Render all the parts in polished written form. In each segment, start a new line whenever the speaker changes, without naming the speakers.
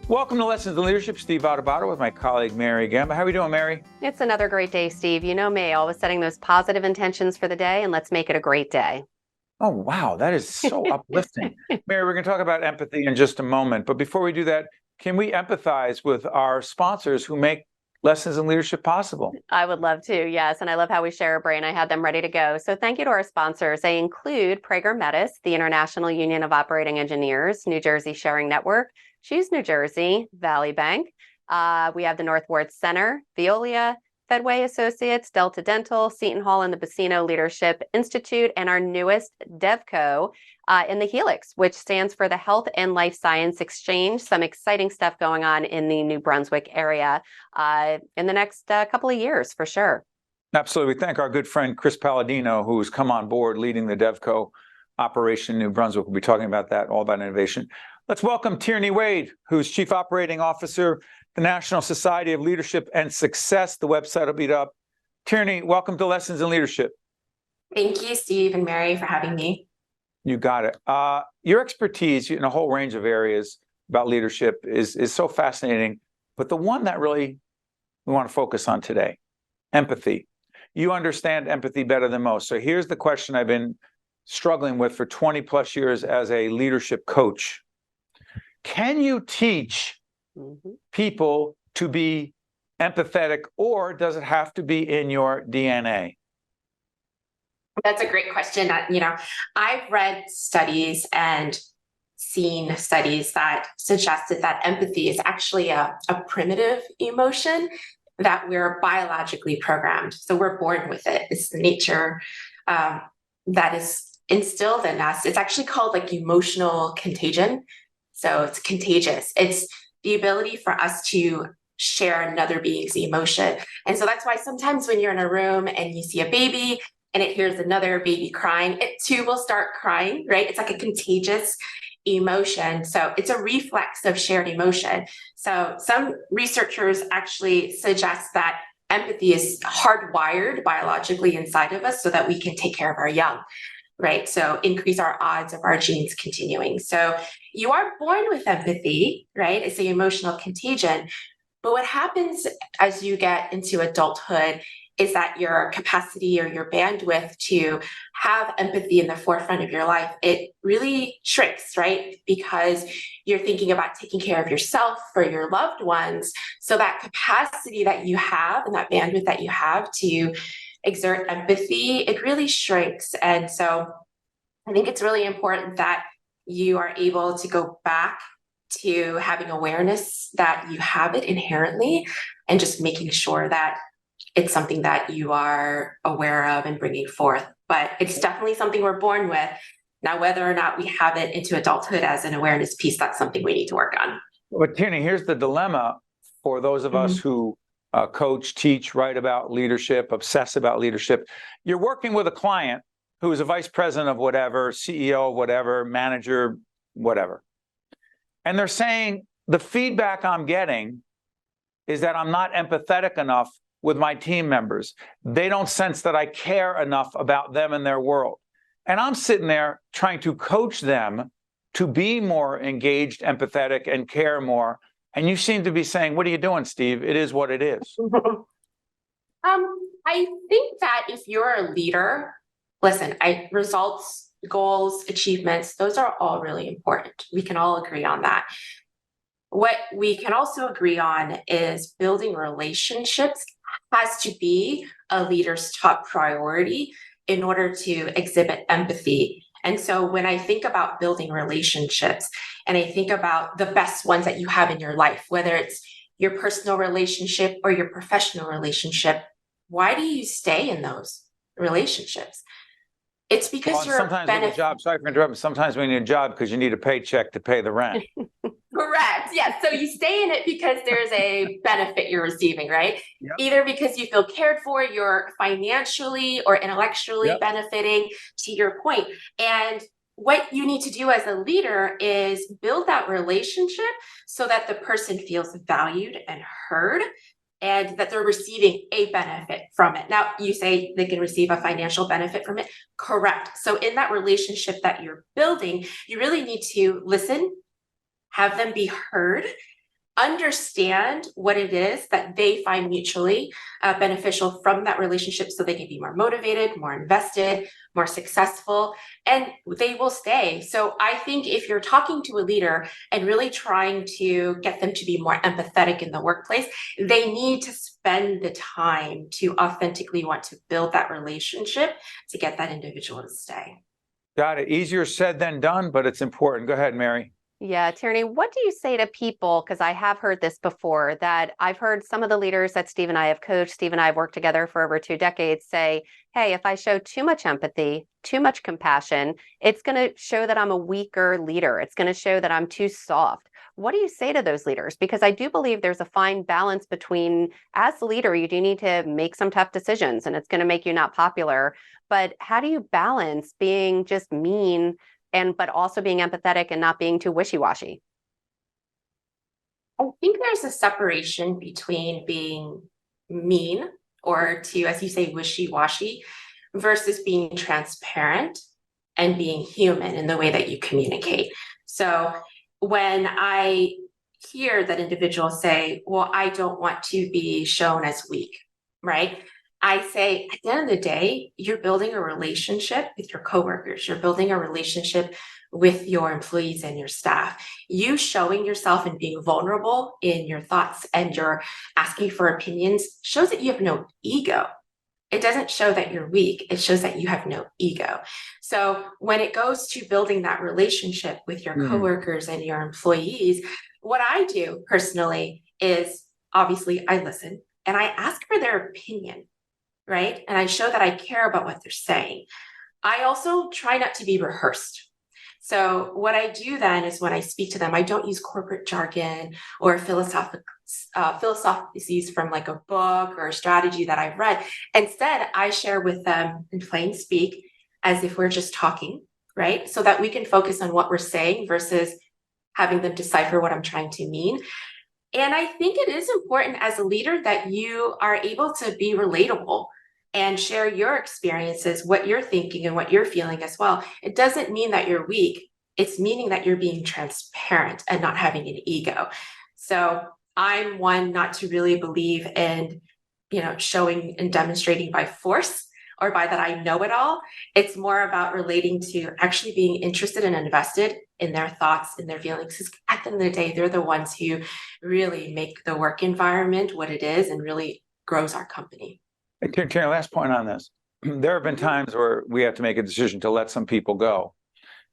Welcome to Lessons in Leadership. Steve Adubato with my colleague Mary Gamba. How are we doing, Mary?
It's another great day, Steve. You know me, always setting those positive intentions for the day, and let's make it a great day.
Oh, wow. That is so uplifting. Mary, we're going to talk about empathy in just a moment. But before we do that, can we empathize with our sponsors who make Lessons in Leadership possible?
I would love to, yes. And I love how we share a brain. I had them ready to go. So thank you to our sponsors. They include Prager Metis, the International Union of Operating Engineers, New Jersey Sharing Network, Choose New Jersey, Valley Bank. We have the North Ward Center, Veolia, Fedway Associates, Delta Dental, Seton Hall, and the Bacino Leadership Institute, and our newest DevCo in the Helix, which stands for the Health and Life Science Exchange. Some exciting stuff going on in the New Brunswick area in the next couple of years, for sure.
Absolutely. We thank our good friend Chris Palladino, who's come on board leading the DevCo operation in New Brunswick. We'll be talking about that, all about innovation. Let's welcome Tierney Wade, who's Chief Operating Officer, the National Society of Leadership and Success. The website will be up. Tierney, welcome to Lessons in Leadership.
Thank you, Steve and Mary, for having me.
You got it. Your expertise in a whole range of areas about leadership is so fascinating, but the one that really we want to focus on today, empathy. You understand empathy better than most. So here's the question I've been struggling with for 20 plus years as a leadership coach. Can you teach people to be empathetic, or does it have to be in your DNA?
That's a great question. I've read studies and seen studies that suggested that empathy is actually a primitive emotion that we're biologically programmed. So we're born with it. It's the nature that is instilled in us. It's actually called like emotional contagion. So it's contagious. It's the ability for us to share another being's emotion. And so that's why sometimes when you're in a room and you see a baby and it hears another baby crying, it too will start crying, right? It's like a contagious emotion. So it's a reflex of shared emotion. So some researchers actually suggest that empathy is hardwired biologically inside of us so that we can take care of our young, right? So increase our odds of our genes continuing. So you are born with empathy, right? It's the emotional contagion. But what happens as you get into adulthood is that your capacity or your bandwidth to have empathy in the forefront of your life, it really shrinks, right? Because you're thinking about taking care of yourself or your loved ones. So that capacity that you have and that bandwidth that you have to exert empathy, it really shrinks. And so I think it's really important that you are able to go back to having awareness that you have it inherently and just making sure that it's something that you are aware of and bringing forth. But it's definitely something we're born with. Now, whether or not we have it into adulthood as an awareness piece, that's something we need to work on.
But Tierney, here's the dilemma for those of us who coach, teach, write about leadership, obsess about leadership. You're working with a client who is a vice president of whatever, CEO, whatever, manager, whatever. And they're saying the feedback I'm getting is that I'm not empathetic enough with my team members. They don't sense that I care enough about them and their world. And I'm sitting there trying to coach them to be more engaged, empathetic, and care more. And you seem to be saying, what are you doing, Steve? It is what it is.
I think that if you're a leader, listen, results, goals, achievements, those are all really important. We can all agree on that. What we can also agree on is building relationships has to be a leader's top priority in order to exhibit empathy. And so when I think about building relationships and I think about the best ones that you have in your life, whether it's your personal relationship or your professional relationship, why do you stay in those relationships? It's because you're
sometimes we need a job. Sorry for interrupting. Sometimes we need a job because you need a paycheck to pay the rent.
Correct. Yes. So you stay in it because there's a benefit you're receiving, right?
Yep.
Either because you feel cared for, you're financially or intellectually benefiting, to your point. And what you need to do as a leader is build that relationship so that the person feels valued and heard, and that they're receiving a benefit from it. Now, you say they can receive a financial benefit from it. Correct. So in that relationship that you're building, you really need to listen, have them be heard, understand what it is that they find mutually beneficial from that relationship so they can be more motivated, more invested, more successful, and they will stay. So I think if you're talking to a leader and really trying to get them to be more empathetic in the workplace, they need to spend the time to authentically want to build that relationship to get that individual to stay.
Got it. Easier said than done, but it's important. Go ahead, Mary.
Yeah, Tierney, what do you say to people? Because I have heard this before, that I've heard some of the leaders that Steve and I have coached, Steve and I have worked together for over 2 decades, say, hey, if I show too much empathy, too much compassion, it's going to show that I'm a weaker leader. It's going to show that I'm too soft. What do you say to those leaders? Because I do believe there's a fine balance between, as a leader, you do need to make some tough decisions and it's going to make you not popular. But how do you balance being just mean but also being empathetic and not being too wishy-washy?
I think there's a separation between being mean or to, as you say, wishy-washy versus being transparent and being human in the way that you communicate. So when I hear that individuals say, well, I don't want to be shown as weak, right? I say, at the end of the day, you're building a relationship with your coworkers. You're building a relationship with your employees and your staff. You showing yourself and being vulnerable in your thoughts and you're asking for opinions shows that you have no ego. It doesn't show that you're weak. It shows that you have no ego. So when it goes to building that relationship with your coworkers and your employees, what I do personally is obviously I listen and I ask for their opinion. Right? And I show that I care about what they're saying. I also try not to be rehearsed. So what I do then is when I speak to them, I don't use corporate jargon or philosophies from like a book or a strategy that I've read. Instead, I share with them in plain speak as if we're just talking, right? So that we can focus on what we're saying versus having them decipher what I'm trying to mean. And I think it is important as a leader that you are able to be relatable and share your experiences, what you're thinking and what you're feeling as well. It doesn't mean that you're weak. It's meaning that you're being transparent and not having an ego. So I'm one not to really believe in, showing and demonstrating by force or by that I know it all. It's more about relating to actually being interested and invested in their thoughts and their feelings. Because at the end of the day, they're the ones who really make the work environment what it is and really grows our company.
Tierney, last point on this. There have been times where we have to make a decision to let some people go.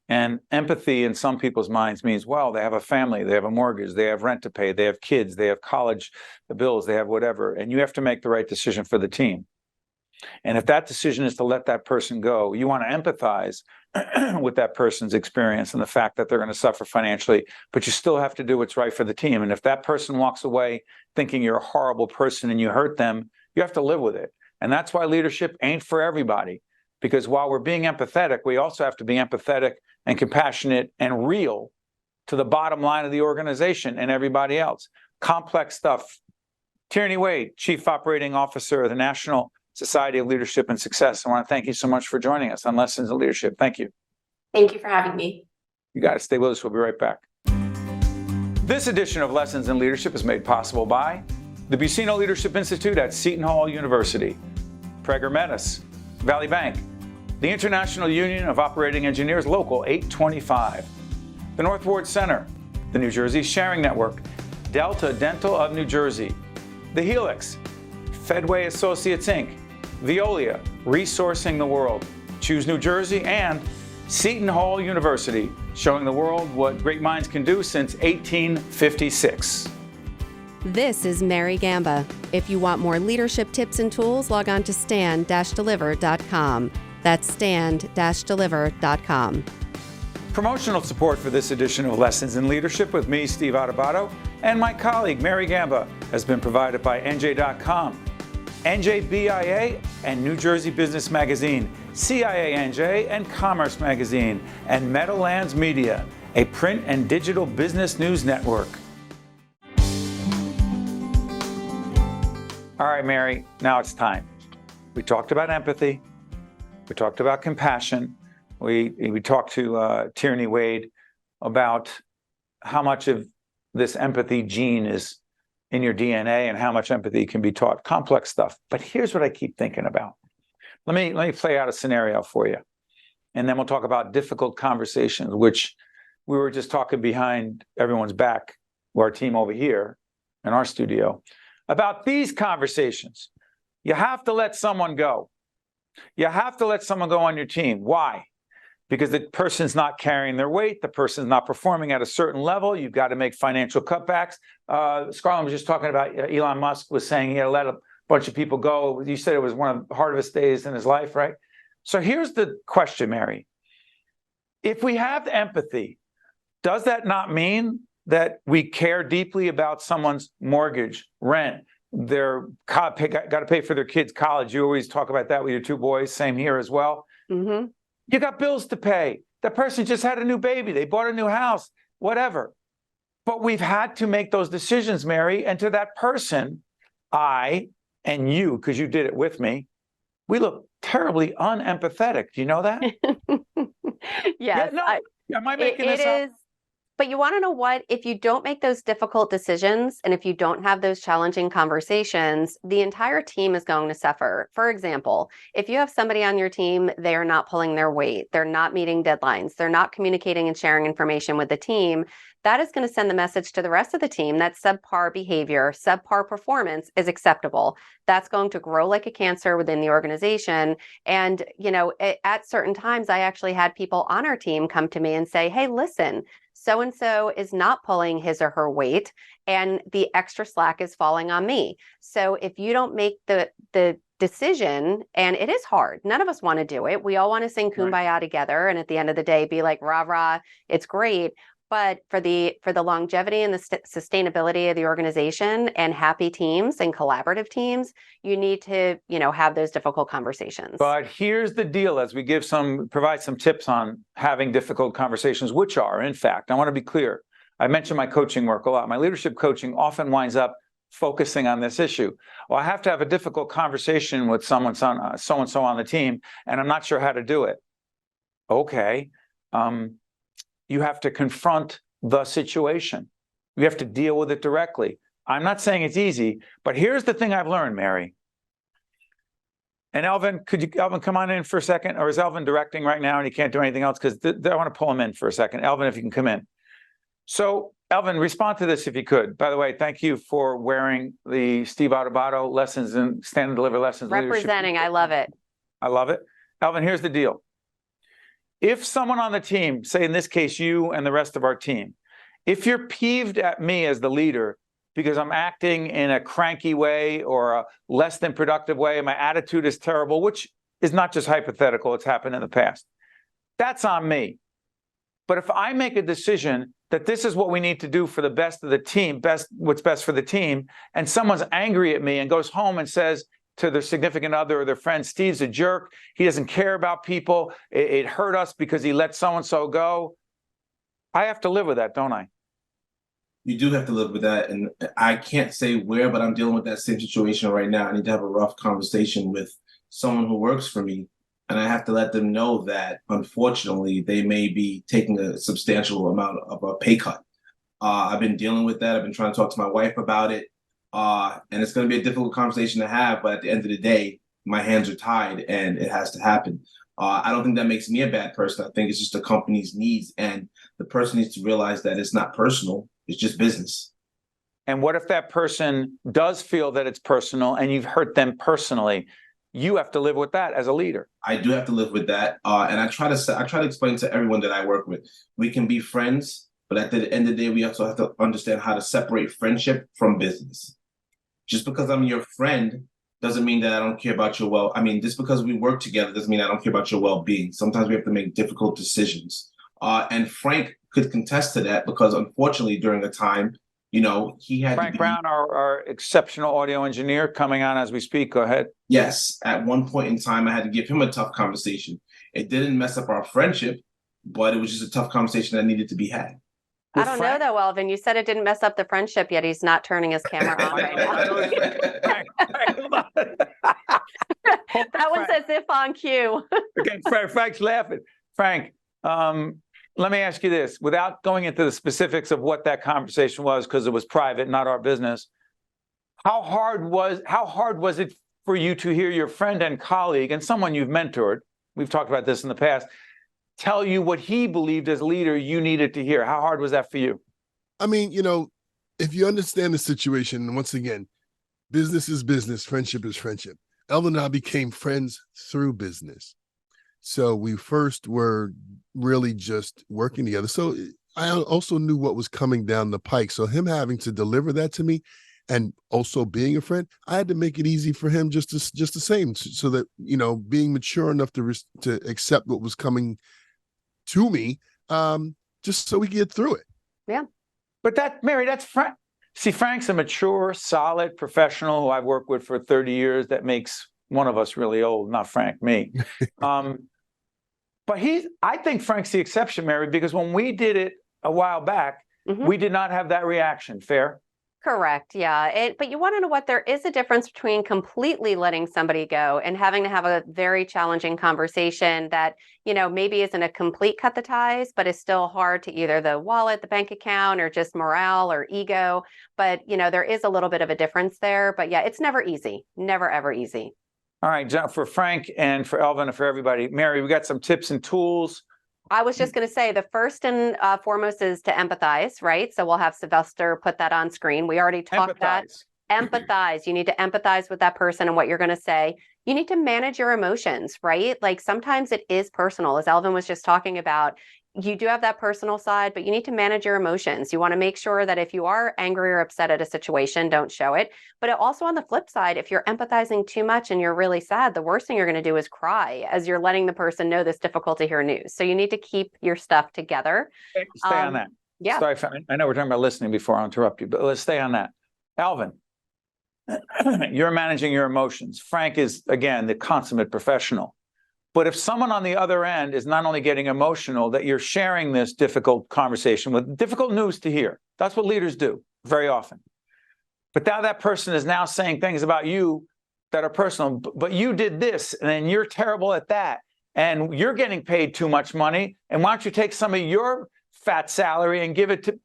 And empathy in some people's minds means, well, they have a family, they have a mortgage, they have rent to pay, they have kids, they have college bills, they have whatever. And you have to make the right decision for the team. And if that decision is to let that person go, you want to empathize with that person's experience and the fact that they're going to suffer financially, but you still have to do what's right for the team. And if that person walks away thinking you're a horrible person and you hurt them, you have to live with it. And that's why leadership ain't for everybody. Because while we're being empathetic, we also have to be empathetic and compassionate and real to the bottom line of the organization and everybody else. Complex stuff. Tierney Wade, Chief Operating Officer of the National Society of Leadership and Success. I want to thank you so much for joining us on Lessons in Leadership. Thank you.
Thank you for having me.
You got to stay with us. We'll be right back. This edition of Lessons in Leadership is made possible by the Buccino Leadership Institute at Seton Hall University, Prager Metis, Valley Bank, the International Union of Operating Engineers Local 825, the North Ward Center, the New Jersey Sharing Network, Delta Dental of New Jersey, the Helix, Fedway Associates Inc., Veolia, Resourcing the World, Choose New Jersey, and Seton Hall University, showing the world what great minds can do since 1856.
This is Mary Gamba. If you want more leadership tips and tools, log on to stand-deliver.com. That's stand-deliver.com.
Promotional support for this edition of Lessons in Leadership with me, Steve Adubato, and my colleague, Mary Gamba, has been provided by NJ.com, NJBIA, and New Jersey Business Magazine, CIANJ, and Commerce Magazine, and Meadowlands Media, a print and digital business news network. All right, Mary, now it's time. We talked about empathy. We talked about compassion. We talked to Tierney Wade about how much of this empathy gene is in your DNA and how much empathy can be taught. Complex stuff. But here's what I keep thinking about. Let me play out a scenario for you. And then we'll talk about difficult conversations, which we were just talking behind everyone's back, our team over here in our studio, about these conversations. You have to let someone go. You have to let someone go on your team. Why? Because the person's not carrying their weight, the person's not performing at a certain level. You've got to make financial cutbacks. Scarlett was just talking about Elon Musk was saying he had to let a bunch of people go. You said it was one of the hardest days in his life, right? So here's the question, Mary. If we have empathy, does that not mean that we care deeply about someone's mortgage, rent, their got to pay for their kids' college? You always talk about that with your two boys. Same here as well.
Mm-hmm.
You got bills to pay. That person just had a new baby. They bought a new house, whatever. But we've had to make those decisions, Mary. And to that person, I and you, because you did it with me, we look terribly unempathetic. Do you know that?
Yes.
Yeah, no, am I making this up?
It is. But you want to know what? If you don't make those difficult decisions and if you don't have those challenging conversations, the entire team is going to suffer. For example, if you have somebody on your team, they are not pulling their weight, they're not meeting deadlines, they're not communicating and sharing information with the team, that is going to send the message to the rest of the team that subpar behavior, subpar performance is acceptable. That's going to grow like a cancer within the organization. And, at certain times, I actually had people on our team come to me and say, hey, listen, so-and-so is not pulling his or her weight and the extra slack is falling on me. So if you don't make the decision, and it is hard, none of us want to do it. We all want to sing Kumbaya together. And at the end of the day, be like, rah, rah, it's great. But for the longevity and the sustainability of the organization and happy teams and collaborative teams, you need to, have those difficult conversations.
But here's the deal, as we provide some tips on having difficult conversations, which are, in fact, I want to be clear. I mentioned my coaching work a lot. My leadership coaching often winds up focusing on this issue. Well, I have to have a difficult conversation with so-and-so on the team, and I'm not sure how to do it. Okay. You have to confront the situation. You have to deal with it directly. I'm not saying it's easy, but here's the thing I've learned, Mary. And Elvin, Elvin, come on in for a second? Or is Elvin directing right now and he can't do anything else? Because I want to pull him in for a second. Elvin, if you can come in. So, Elvin, respond to this if you could. By the way, thank you for wearing the Steve Adubato lessons and Stand and Deliver lessons.
Representing, I love it.
I love it. Elvin, here's the deal. If someone on the team, say in this case, you and the rest of our team, if you're peeved at me as the leader because I'm acting in a cranky way or a less than productive way, my attitude is terrible, which is not just hypothetical, it's happened in the past, that's on me. But if I make a decision that this is what we need to do for the best of the team, what's best for the team, and someone's angry at me and goes home and says to their significant other or their friend, Steve's a jerk, he doesn't care about people, it hurt us because he let so-and-so go, I have to live with that, don't I?
You do have to live with that. And I can't say where, but I'm dealing with that same situation right now. I need to have a rough conversation with someone who works for me. And I have to let them know that, unfortunately, they may be taking a substantial amount of a pay cut. I've been dealing with that. I've been trying to talk to my wife about it. And it's going to be a difficult conversation to have. But at the end of the day, my hands are tied and it has to happen. I don't think that makes me a bad person. I think it's just the company's needs. And the person needs to realize that it's not personal. It's just business.
And what if that person does feel that it's personal and you've hurt them personally? You have to live with that as a leader. I
do have to live with that. And I try to explain to everyone that I work with, we can be friends, but at the end of the day, we also have to understand how to separate friendship from business. Just because I'm your friend doesn't mean that I don't care about your just because we work together doesn't mean I don't care about your well-being. Sometimes we have to make difficult decisions. And Frank could contest to that because unfortunately during a time, he had
Frank Brown, our exceptional audio engineer, coming on as we speak. Go ahead.
Yes. At one point in time, I had to give him a tough conversation. It didn't mess up our friendship, but it was just a tough conversation that needed to be had.
I don't know though, Elvin. You said it didn't mess up the friendship, yet he's not turning his camera on right now.
Frank, hold on.
That was as if on cue.
Okay, Frank's laughing. Frank, let let me ask you this, without going into the specifics of what that conversation was, because it was private, not our business. How hard was it for you to hear your friend and colleague and someone you've mentored, we've talked about this in the past, tell you what he believed as leader you needed to hear? How hard was that for you?
I mean, if you understand the situation, and once again, business is business, friendship is friendship. Elvin and I became friends through business. So we first were really just working together. So I also knew what was coming down the pike. So him having to deliver that to me and also being a friend, I had to make it easy for him just the same, so that, being mature enough to accept what was coming to me, just so we could get through it.
Yeah.
But Mary, that's Frank. See, Frank's a mature, solid professional who I've worked with for 30 years. That makes one of us really old, not Frank, me. But I think Frank's the exception, Mary, because when we did it a while back, we did not have that reaction. Fair?
Correct. Yeah. But you want to know what? There is a difference between completely letting somebody go and having to have a very challenging conversation that, maybe isn't a complete cut the ties, but is still hard to either the wallet, the bank account, or just morale or ego. But, there is a little bit of a difference there. But yeah, it's never easy. Never, ever easy.
All right, John, for Frank and for Elvin and for everybody, Mary, we got some tips and tools.
I was just going to say the first and foremost is to empathize, right? So we'll have Sylvester put that on screen. We already talked that. Empathize. You need to empathize with that person and what you're going to say. You need to manage your emotions, right? Like sometimes it is personal, as Elvin was just talking about. You do have that personal side, but you need to manage your emotions. You want to make sure that if you are angry or upset at a situation, don't show it. But also on the flip side, if you're empathizing too much and you're really sad, the worst thing you're going to do is cry as you're letting the person know this difficult to hear news. So you need to keep your stuff together.
Stay on that.
Yeah.
Sorry, I know we're talking about listening before I interrupt you, but let's stay on that. Alvin, you're managing your emotions. Frank is, again, the consummate professional. But if someone on the other end is not only getting emotional, that you're sharing this difficult conversation with difficult news to hear. That's what leaders do very often. But now that person is now saying things about you that are personal, but you did this and then you're terrible at that. And you're getting paid too much money. And why don't you take some of your fat salary and give it to,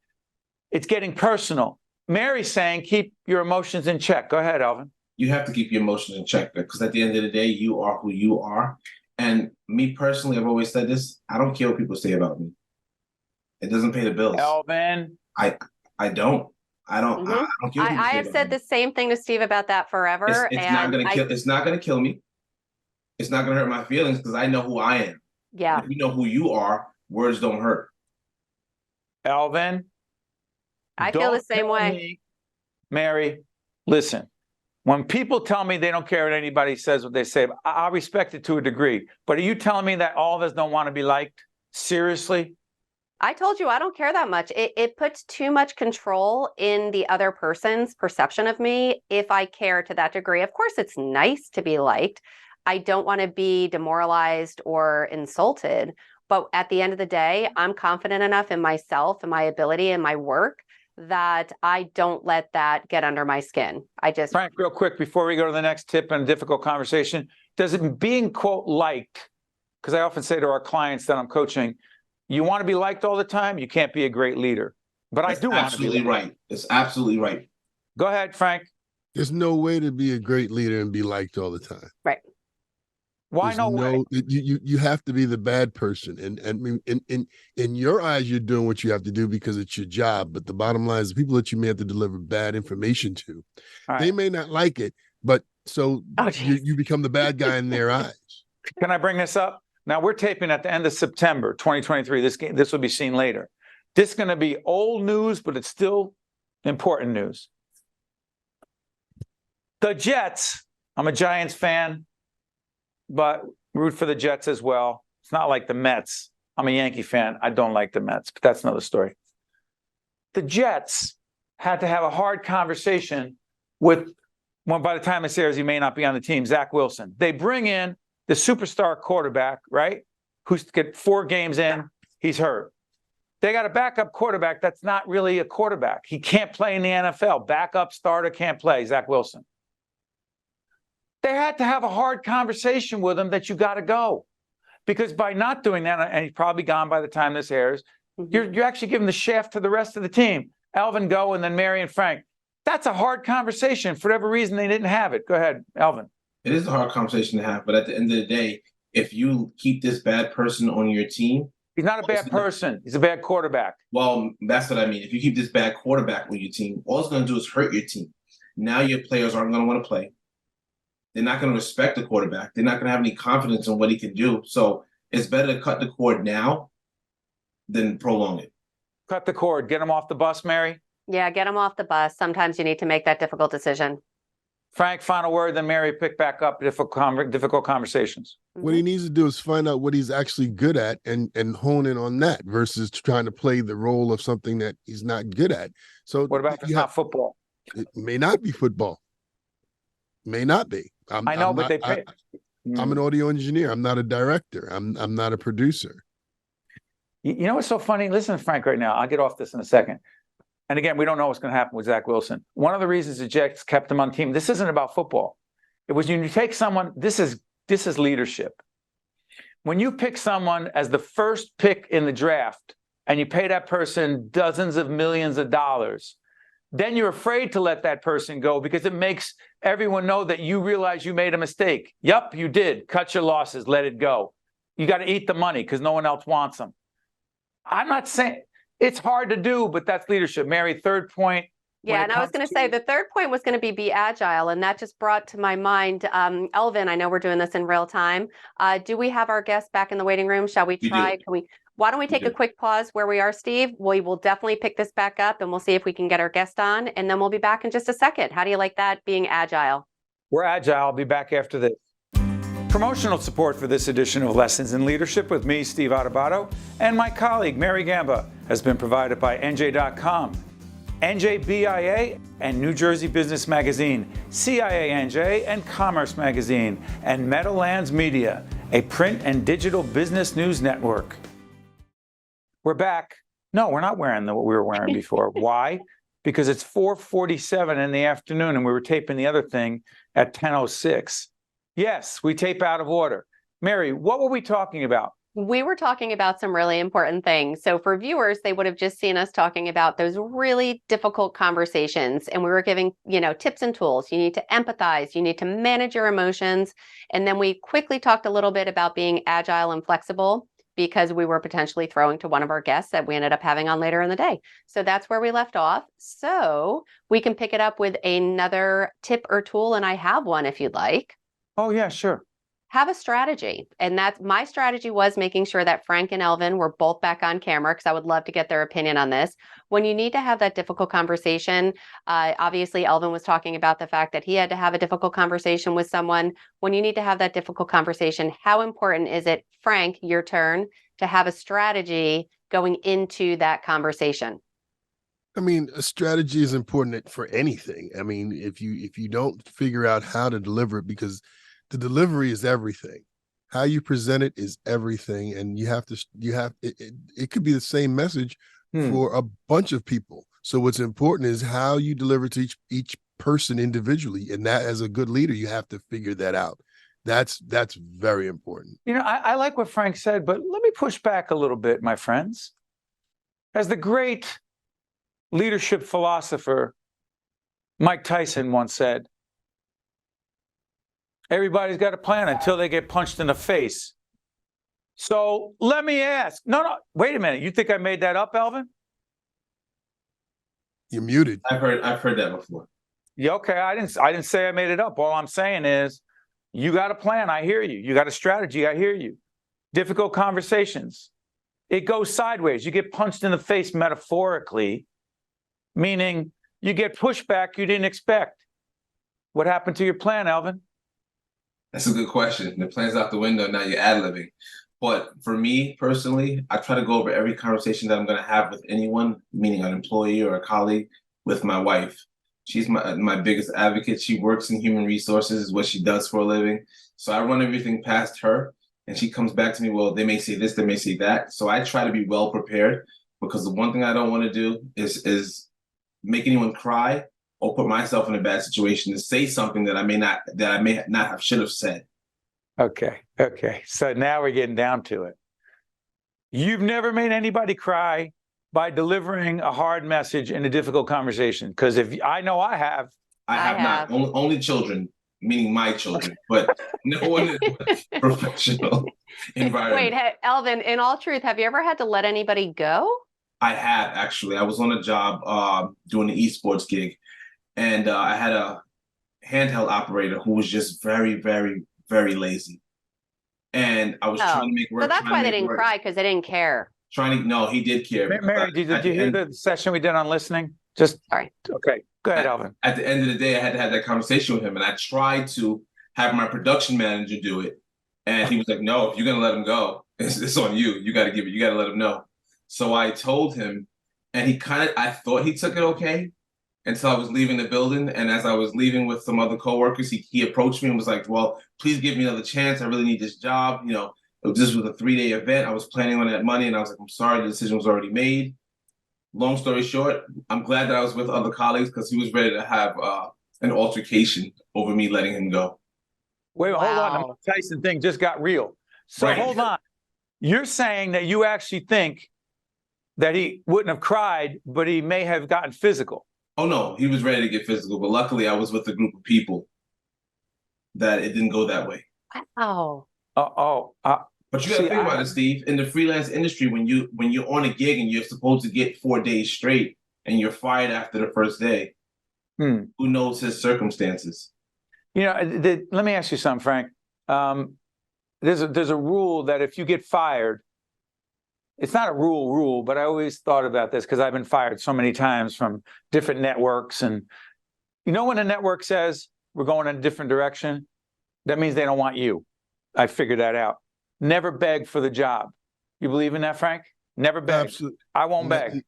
it's getting personal. Mary's saying, keep your emotions in check. Go ahead, Alvin.
You have to keep your emotions in check, because at the end of the day, you are who you are. And me personally, I've always said this, I don't care what people say about me. It doesn't pay the bills.
Alvin.
I don't. I don't care what people say
I have
about
said
me.
the same thing to Steve about that forever.
It's not gonna kill me. It's not gonna hurt my feelings, because I know who I am.
Yeah.
If you know who you are, words don't hurt.
Alvin.
I feel the same way.
Mary, listen. When people tell me they don't care what anybody says what they say, I respect it to a degree. But are you telling me that all of us don't want to be liked? Seriously?
I told you I don't care that much. It puts too much control in the other person's perception of me if I care to that degree. Of course, it's nice to be liked. I don't want to be demoralized or insulted. But at the end of the day, I'm confident enough in myself and my ability and my work that I don't let that get under my skin.
Frank, real quick, before we go to the next tip and difficult conversation, does it being, quote, liked, because I often say to our clients that I'm coaching, you want to be liked all the time, you can't be a great leader. But I do want to be
absolutely right. It's absolutely right.
Go ahead, Frank.
There's no way to be a great leader and be liked all the time.
Right.
Why no way?
You have to be the bad person, and in your eyes, you're doing what you have to do because it's your job. But the bottom line is, the people that you may have to deliver bad information to, they may not like it, but you become the bad guy in their eyes.
Can I bring this up? Now we're taping at the end of September 2023. This will be seen later. This is going to be old news, but it's still important news. The Jets. I'm a Giants fan, but root for the Jets as well. It's not like the Mets. I'm a Yankee fan. I don't like the Mets, but that's another story. The Jets had to have a hard conversation with, well, by the time this airs, he may not be on the team, Zach Wilson. They bring in the superstar quarterback, right? Who's get 4 games in, he's hurt. They got a backup quarterback that's not really a quarterback. He can't play in the NFL. Backup starter can't play, Zach Wilson. They had to have a hard conversation with him that you got to go. Because by not doing that, and he's probably gone by the time this airs, you're actually giving the shaft to the rest of the team. Alvin, go, and then Mary and Frank. That's a hard conversation. For whatever reason, they didn't have it. Go ahead, Alvin.
It is a hard conversation to have, but at the end of the day, if you keep this bad person on your team,
he's not a bad person. He's a bad quarterback.
Well, that's what I mean. If you keep this bad quarterback on your team, all it's going to do is hurt your team. Now your players aren't going to want to play. They're not going to respect the quarterback. They're not going to have any confidence in what he can do. So it's better to cut the cord now than prolong it.
Cut the cord. Get him off the bus, Mary.
Yeah, get them off the bus. Sometimes you need to make that difficult decision.
Frank, final word, then Mary, pick back up difficult conversations.
What he needs to do is find out what he's actually good at and hone in on that versus trying to play the role of something that he's not good at. So
What about if it's not football?
It may not be football. May not be.
I know, but they pay.
I'm an audio engineer. I'm not a director. I'm not a producer.
You know what's so funny? Listen to Frank right now. I'll get off this in a second. And again, we don't know what's going to happen with Zach Wilson. One of the reasons the Jets kept him on the team, this isn't about football. It was when you take someone, this is leadership. When you pick someone as the first pick in the draft and you pay that person dozens of millions of dollars, then you're afraid to let that person go because it makes everyone know that you realize you made a mistake. Yep, you did. Cut your losses, let it go. You got to eat the money because no one else wants them. I'm not saying it's hard to do, but that's leadership. Mary, third point.
Yeah, and I was going to say the third point was going to be agile, and that just brought to my mind, Elvin, I know we're doing this in real time. Do we have our guests back in the waiting room? Shall we try? Why don't we take a quick pause where we are, Steve? We will definitely pick this back up, and we'll see if we can get our guest on, and then we'll be back in just a second. How do you like that, being agile?
We're agile. I'll be back after this. Promotional support for this edition of Lessons in Leadership with me, Steve Adubato, and my colleague, Mary Gamba, has been provided by NJ.com, NJBIA, and New Jersey Business Magazine, CIANJ, and Commerce Magazine, and Meadowlands Media, a print and digital business news network. We're back. No, we're not wearing what we were wearing before. Why? Because it's 4:47 in the afternoon, and we were taping the other thing at 10:06. Yes, we tape out of order. Mary, what were we talking about?
We were talking about some really important things. So for viewers, they would have just seen us talking about those really difficult conversations. And we were giving, tips and tools. You need to empathize. You need to manage your emotions. And then we quickly talked a little bit about being agile and flexible because we were potentially throwing to one of our guests that we ended up having on later in the day. So that's where we left off. So we can pick it up with another tip or tool. And I have one if you'd like.
Oh, yeah, sure.
Have a strategy. And that's my strategy was making sure that Frank and Elvin were both back on camera because I would love to get their opinion on this. When you need to have that difficult conversation, obviously Elvin was talking about the fact that he had to have a difficult conversation with someone. When you need to have that difficult conversation, how important is it, Frank, your turn, to have a strategy going into that conversation?
I mean, a strategy is important for anything. I mean, if you don't figure out how to deliver it, because the delivery is everything. How you present it is everything. And it could be the same message for a bunch of people. So what's important is how you deliver to each person individually. And that, as a good leader, you have to figure that out. That's very important.
I like what Frank said, but let me push back a little bit, my friends. As the great leadership philosopher Mike Tyson once said, everybody's got a plan until they get punched in the face. So let me ask. No, wait a minute. You think I made that up, Elvin?
You're muted.
I've heard that before.
Yeah, okay. I didn't say I made it up. All I'm saying is you got a plan. I hear you. You got a strategy. I hear you. Difficult conversations. It goes sideways. You get punched in the face metaphorically, meaning you get pushback you didn't expect. What happened to your plan, Elvin?
That's a good question. The plan's out the window, now you're ad-libbing. But for me personally, I try to go over every conversation that I'm going to have with anyone, meaning an employee or a colleague, with my wife. She's my biggest advocate. She works in human resources, is what she does for a living. So I run everything past her, and she comes back to me, well, they may say this, they may say that. So I try to be well prepared, because the one thing I don't want to do is make anyone cry or put myself in a bad situation to say something that I may not have should have said.
Okay. So now we're getting down to it. You've never made anybody cry by delivering a hard message in a difficult conversation. Because if I know I have.
I have not. Only children, meaning my children, but no one in a professional environment.
Wait, Elvin, in all truth, have you ever had to let anybody go?
I have, actually. I was on a job doing an esports gig, and I had a handheld operator who was just very, very, very lazy. And I was trying to make work.
So that's why they didn't cry, because they didn't care.
No, he did care.
Mary, did you hear the session we did on listening? Sorry. Okay. Go ahead, Elvin.
At the end of the day, I had to have that conversation with him, and I tried to have my production manager do it. And he was like, no, if you're going to let him go, it's on you. You got to let him know. So I told him, and I thought he took it okay until I was leaving the building. And as I was leaving with some other coworkers, he approached me and was like, well, please give me another chance. I really need this job. You know, this was a 3-day event. I was planning on that money. And I was like, I'm sorry, the decision was already made. Long story short, I'm glad that I was with other colleagues because he was ready to have an altercation over me letting him go.
Wait, hold on. The Mike Tyson thing just got real. So hold on. You're saying that you actually think that he wouldn't have cried, but he may have gotten physical.
Oh, no, he was ready to get physical. But luckily, I was with a group of people that it didn't go that way.
Wow.
But you got to think about it, Steve. In the freelance industry, when you're on a gig and you're supposed to get 4 days straight and you're fired after the first day, who knows his circumstances?
You know, let me ask you something, Frank. There's a rule that if you get fired, it's not a rule, but I always thought about this because I've been fired so many times from different networks. And you know, when a network says we're going in a different direction, that means they don't want you. I figured that out. Never beg for the job. You believe in that, Frank? Never beg.
Absolutely.
I won't beg.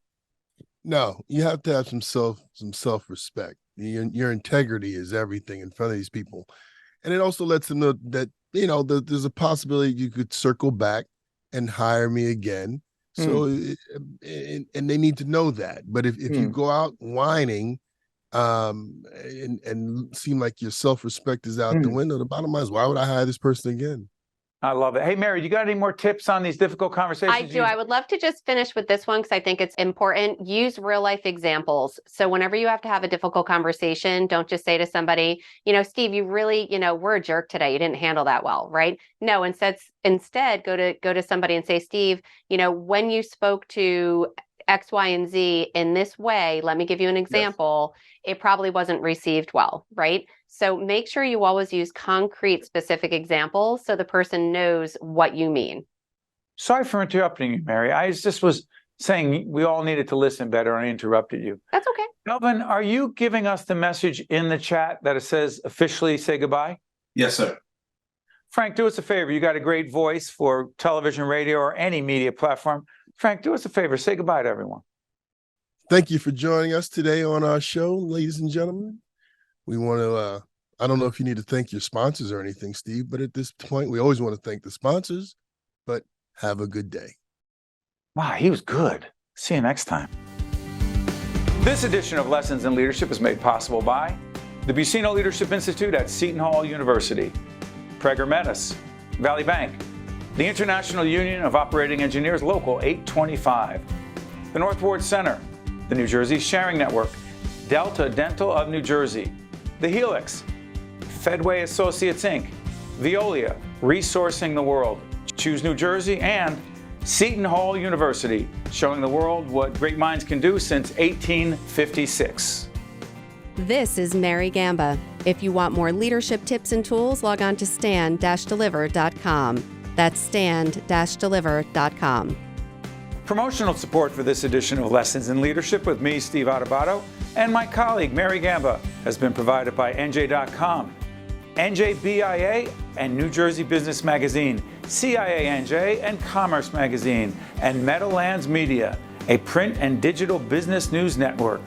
No, you have to have some self-respect. Your integrity is everything in front of these people. And it also lets them know that, you know, there's a possibility you could circle back and hire me again. So, and they need to know that. But if you go out whining and seem like your self-respect is out the window, the bottom line is, why would I hire this person again?
I love it. Hey, Mary, you got any more tips on these difficult conversations?
I do. I would love to just finish with this one because I think it's important. Use real life examples. So whenever you have to have a difficult conversation, don't just say to somebody, you know, Steve, you really, you know, we're a jerk today. You didn't handle that well, right? No, instead go to somebody and say, Steve, you know, when you spoke to X, Y, and Z in this way, let me give you an example. Yes. It probably wasn't received well, right? So make sure you always use concrete, specific examples so the person knows what you mean.
Sorry for interrupting you, Mary. I just was saying we all needed to listen better, and I interrupted you.
That's okay.
Elvin, are you giving us the message in the chat that it says officially say goodbye?
Yes, sir.
Frank, do us a favor. You got a great voice for television, radio, or any media platform. Frank, do us a favor. Say goodbye to everyone.
Thank you for joining us today on our show, ladies and gentlemen. We want to, I don't know if you need to thank your sponsors or anything, Steve, but at this point, we always want to thank the sponsors, but have a good day.
Wow, he was good. See you next time. This edition of Lessons in Leadership is made possible by the Buccino Leadership Institute at Seton Hall University, Prager Metis, Valley Bank, the International Union of Operating Engineers Local 825, the North Ward Center, the New Jersey Sharing Network, Delta Dental of New Jersey, the Helix, Fedway Associates Inc., Veolia, Resourcing the World, Choose New Jersey, and Seton Hall University, showing the world what great minds can do since 1856.
This is Mary Gamba. If you want more leadership tips and tools, log on to stand-deliver.com. That's stand-deliver.com.
Promotional support for this edition of Lessons in Leadership with me, Steve Adubato, and my colleague, Mary Gamba, has been provided by NJ.com, NJBIA, and New Jersey Business Magazine, CIANJ, and Commerce Magazine, and Meadowlands Media, a print and digital business news network.